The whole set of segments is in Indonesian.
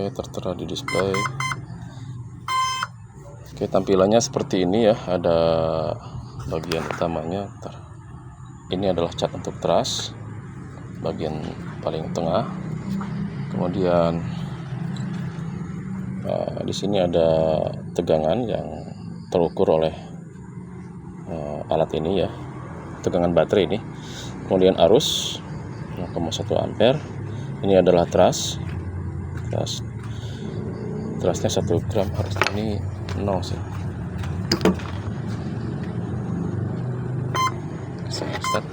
Oke, tertera di display. Oke, tampilannya seperti ini ya. Ada bagian utamanya. Ini adalah cat untuk truss, bagian paling tengah. Kemudian di sini ada tegangan yang terukur oleh alat ini ya, tegangan baterai ini. Kemudian arus 0,1 ampere. Ini adalah trusnya 1 gram, harusnya ini 0 sih. Saya start.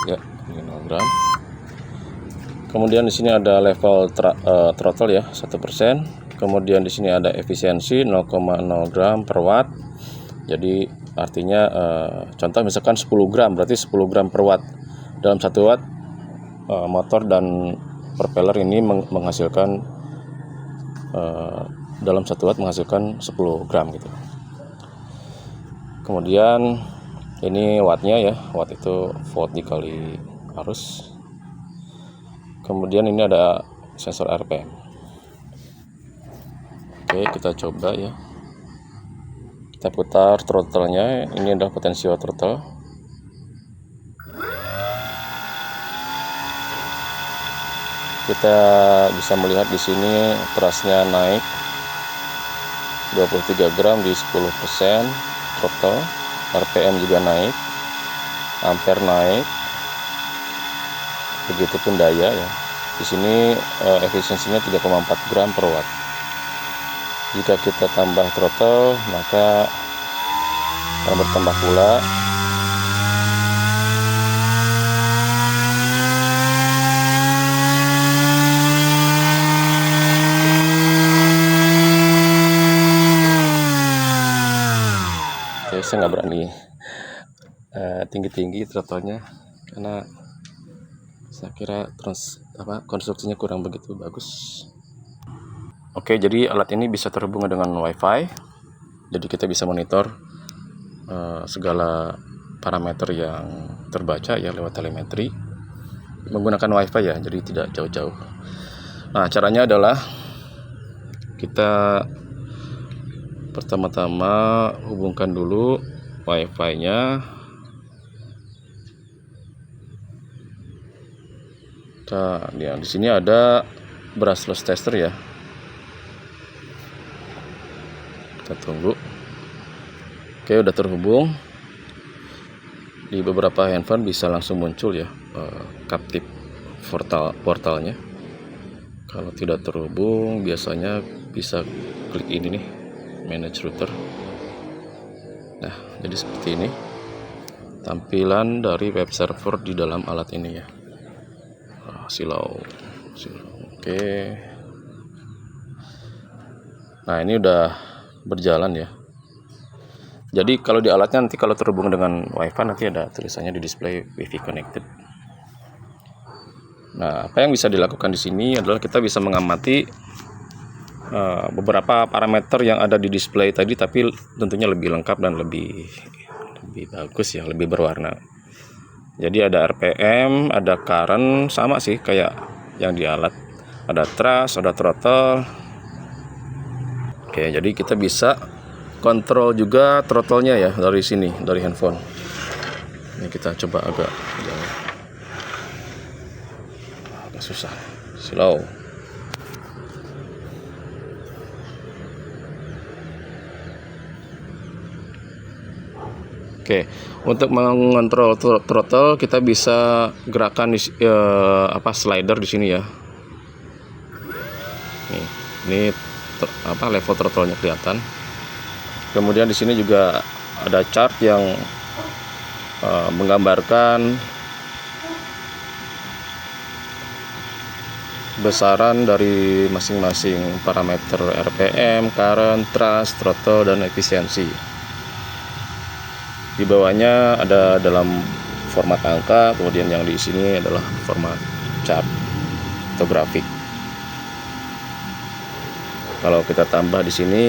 Ya, ini 0 gram. Kemudian di sini ada level throttle ya, 1%. Kemudian di sini ada efisiensi 0,0 gram per watt. Jadi artinya contoh misalkan 10 gram, berarti 10 gram per watt. Dalam 1 watt motor dan propeller ini menghasilkan dalam 1 watt menghasilkan 10 gram gitu. Kemudian ini wattnya ya, watt itu volt dikali arus. Kemudian ini ada sensor RPM. Oke, kita coba ya. Kita putar throttle-nya. Ini adalah potential throttle. Kita bisa melihat di sini trusnya naik 23 gram di 10% throttle. RPM juga naik, ampere naik, begitupun daya ya. Di sini efisiensinya 3,4 gram per watt. Jika kita tambah throttle, maka akan bertambah pula. Oke, saya nggak berani tinggi-tinggi throttle-nya karena saya kira konstruksinya kurang begitu bagus. Oke, jadi alat ini bisa terhubung dengan WiFi. Jadi kita bisa monitor segala parameter yang terbaca ya lewat telemetri menggunakan WiFi ya, jadi tidak jauh-jauh. Nah, caranya adalah kita pertama-tama hubungkan dulu WiFi-nya. Nah, ya, di sini ada brushless tester ya. Kita tunggu. Oke, udah terhubung. Di beberapa handphone bisa langsung muncul ya Captive portalnya. Kalau tidak terhubung, biasanya bisa klik ini nih, manage router. Nah, jadi seperti ini tampilan dari web server di dalam alat ini ya. Silau. Oke. Nah, ini udah berjalan ya. Jadi kalau di alatnya nanti kalau terhubung dengan WiFi nanti ada tulisannya di display Wi-Fi connected. Nah, apa yang bisa dilakukan di sini adalah kita bisa mengamati beberapa parameter yang ada di display tadi, tapi tentunya lebih lengkap dan lebih bagus ya, lebih berwarna. Jadi ada RPM, ada current, sama sih kayak yang di alat. Ada thrust, ada throttle. Oke, jadi kita bisa kontrol juga throttle-nya ya dari sini, dari handphone. Ini kita coba agak susah, slow. Oke, untuk mengontrol throttle kita bisa gerakan di slider di sini ya. Ini level throttle-nya kelihatan. Kemudian di sini juga ada chart yang menggambarkan besaran dari masing-masing parameter RPM, current, thrust, throttle, dan efisiensi. Di bawahnya ada dalam format angka, kemudian yang di sini adalah format chart atau grafik. Kalau kita tambah di sini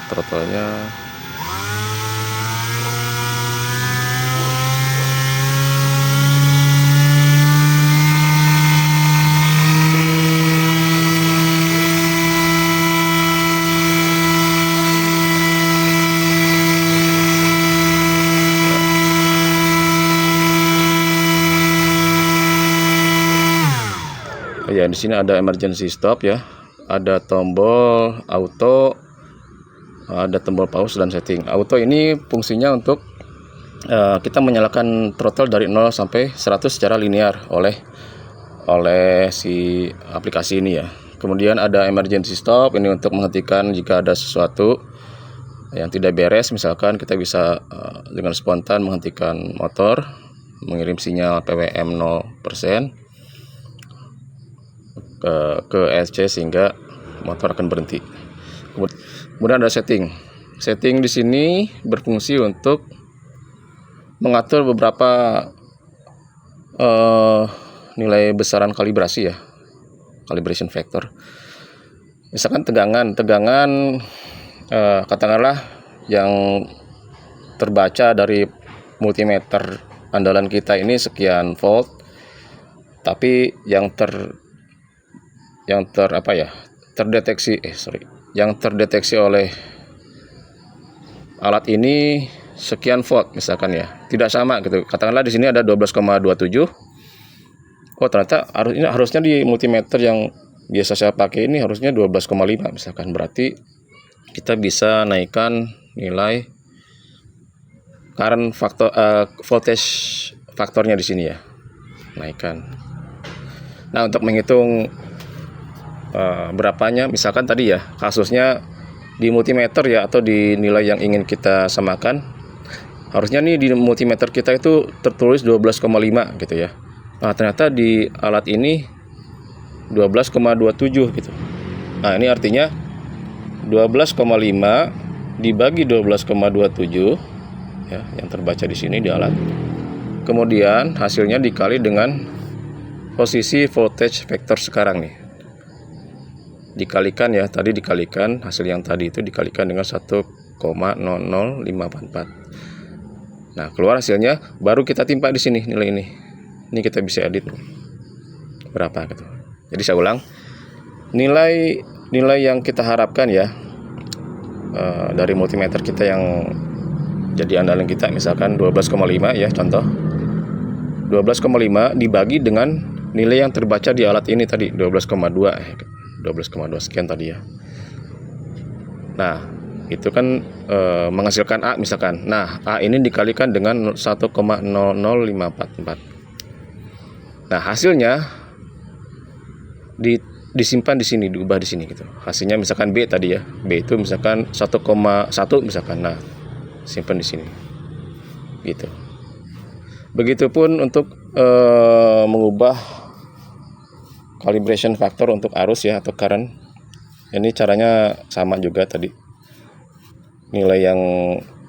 throttle-nya Di sini ada emergency stop ya, ada tombol auto, ada tombol pause dan setting. Auto ini fungsinya untuk kita menyalakan throttle dari 0 sampai 100 secara linear oleh si aplikasi ini ya. Kemudian ada emergency stop, ini untuk menghentikan jika ada sesuatu yang tidak beres, misalkan kita bisa dengan spontan menghentikan motor, mengirim sinyal PWM 0% ke ESC sehingga motor akan berhenti. Kemudian ada setting. Setting di sini berfungsi untuk mengatur beberapa nilai besaran kalibrasi ya, calibration factor. Misalkan tegangan katakanlah yang terbaca dari multimeter andalan kita ini sekian volt, tapi yang terdeteksi oleh alat ini sekian volt misalkan ya, tidak sama gitu. Katakanlah di sini ada 12,27. Oh ternyata harusnya di multimeter yang biasa saya pakai ini harusnya 12,5 misalkan. Berarti kita bisa naikkan nilai current faktor, voltage faktornya di sini ya, naikkan. Nah untuk menghitung berapanya, misalkan tadi ya kasusnya di multimeter ya, atau di nilai yang ingin kita samakan, harusnya nih di multimeter kita itu tertulis 12,5 gitu ya. Nah ternyata di alat ini 12,27 gitu. Nah ini artinya 12,5 dibagi 12,27 ya, yang terbaca di sini di alat. Kemudian hasilnya dikali dengan posisi voltage vector sekarang nih. Dikalikan ya, tadi dikalikan hasil yang tadi itu dikalikan dengan 1,00544. Nah, keluar hasilnya, baru kita timpa di sini nilai ini. Ini kita bisa edit berapa gitu. Jadi saya ulang, nilai yang kita harapkan ya dari multimeter kita yang jadi andalan kita, misalkan 12,5 ya contoh, 12,5 dibagi dengan nilai yang terbaca di alat ini tadi 12,2 sekian tadi ya. Nah itu kan menghasilkan A misalkan. Nah A ini dikalikan dengan 1,00544. Nah hasilnya disimpan di sini, diubah di sini gitu. Hasilnya misalkan B tadi ya, B itu misalkan 1,1 misalkan. Nah simpan di sini gitu. Begitupun untuk mengubah calibration factor untuk arus ya atau current. Ini caranya sama juga tadi. Nilai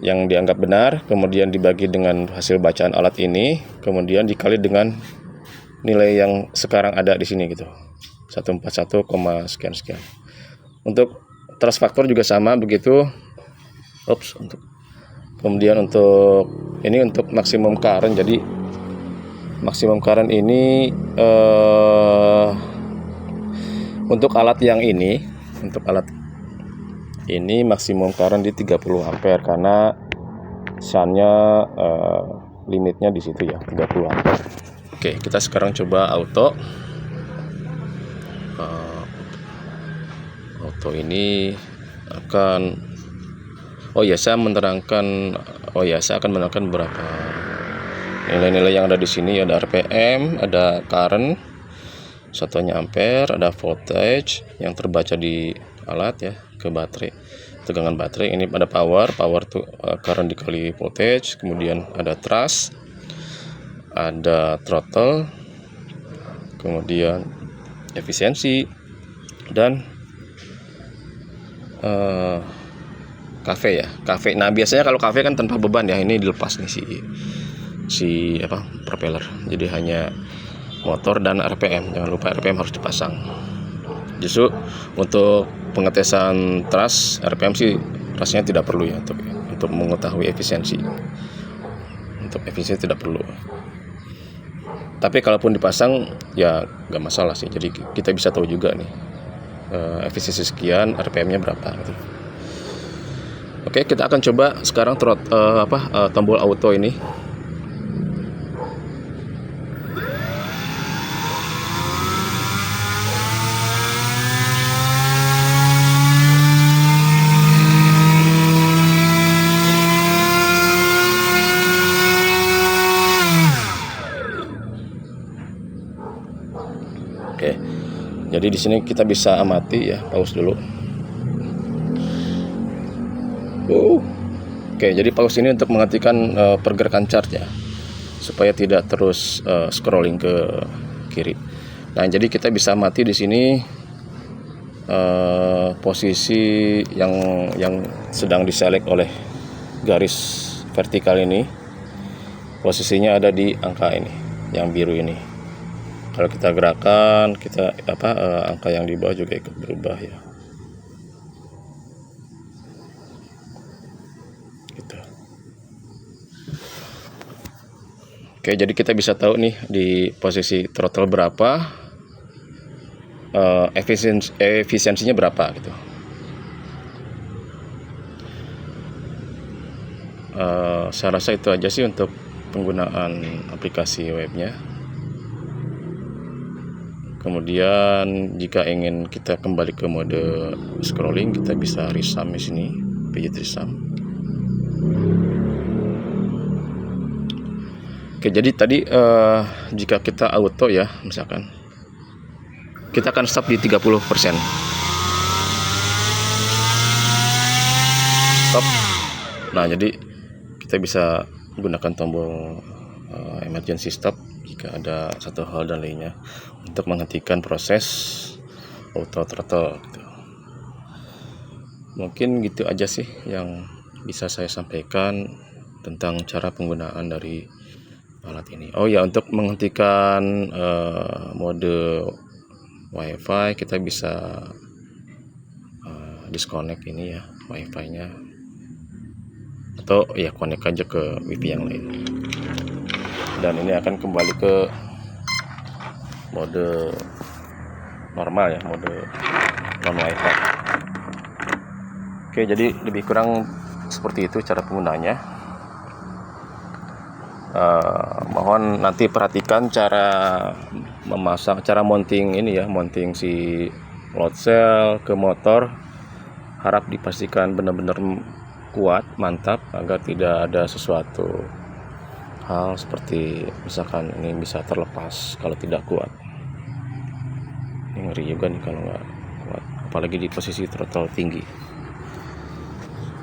yang dianggap benar, kemudian dibagi dengan hasil bacaan alat ini, kemudian dikali dengan nilai yang sekarang ada di sini gitu. 141, sekian. Untuk thrust factor juga sama begitu. Kemudian untuk ini untuk maksimum current. Jadi maksimum current ini untuk alat yang ini, maksimum current di 30 ampere karena shuntnya limitnya di situ ya, 30 ampere. Oke, kita sekarang coba auto. Auto ini akan saya akan menerangkan beberapa nilai-nilai yang ada di sini. Ada RPM, ada current, satuannya ampere, ada voltage yang terbaca di alat ya ke baterai, tegangan baterai. Ini ada power tuh current dikali voltage, kemudian ada thrust, ada throttle, kemudian efisiensi, dan kafe. Nah biasanya kalau kafe kan tanpa beban ya, ini dilepas nih si propeller, jadi hanya motor dan RPM. Jangan lupa RPM harus dipasang. Justru untuk pengetesan thrust, RPM sih rasanya tidak perlu ya, untuk mengetahui efisiensi. Untuk efisiensi tidak perlu. Tapi kalaupun dipasang ya nggak masalah sih. Jadi kita bisa tahu juga nih efisiensi sekian, RPM-nya berapa gitu. Oke, kita akan coba sekarang tombol auto ini. Jadi di sini kita bisa amati ya, pause dulu. Oke, jadi pause ini untuk menghentikan pergerakan chart ya, supaya tidak terus scrolling ke kiri. Nah, jadi kita bisa amati di sini posisi yang sedang diselect oleh garis vertikal ini. Posisinya ada di angka ini, yang biru ini. Kalau kita gerakan, angka yang di bawah juga ikut berubah ya. Gitu. Oke, jadi kita bisa tahu nih di posisi throttle berapa, efisiensinya berapa gitu. Saya rasa itu aja sih untuk penggunaan aplikasi webnya. Kemudian jika ingin kita kembali ke mode scrolling, kita bisa resum di sini, pijit resum. Oke, jadi tadi jika kita auto ya, misalkan kita akan stop di 30%. Stop. Nah, jadi kita bisa gunakan tombol emergency stop jika ada satu hal dan lainnya untuk menghentikan proses auto throttle gitu. Mungkin gitu aja sih yang bisa saya sampaikan tentang cara penggunaan dari alat ini. Oh ya, untuk menghentikan mode WiFi kita bisa disconnect ini ya, WiFi-nya, atau ya connect aja ke WiFi yang lain. Dan ini akan kembali ke mode normal ya, mode non WiFi. Oke, jadi lebih kurang seperti itu cara penggunanya. Mohon nanti perhatikan cara memasang, cara mounting ini ya, mounting si load cell ke motor. Harap dipastikan benar-benar kuat, mantap, agar tidak ada sesuatu hal seperti misalkan ini bisa terlepas kalau tidak kuat. Ini ngeri juga nih kalau nggak kuat, apalagi di posisi throttle tinggi.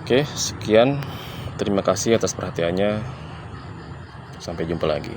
Oke, sekian, terima kasih atas perhatiannya, sampai jumpa lagi.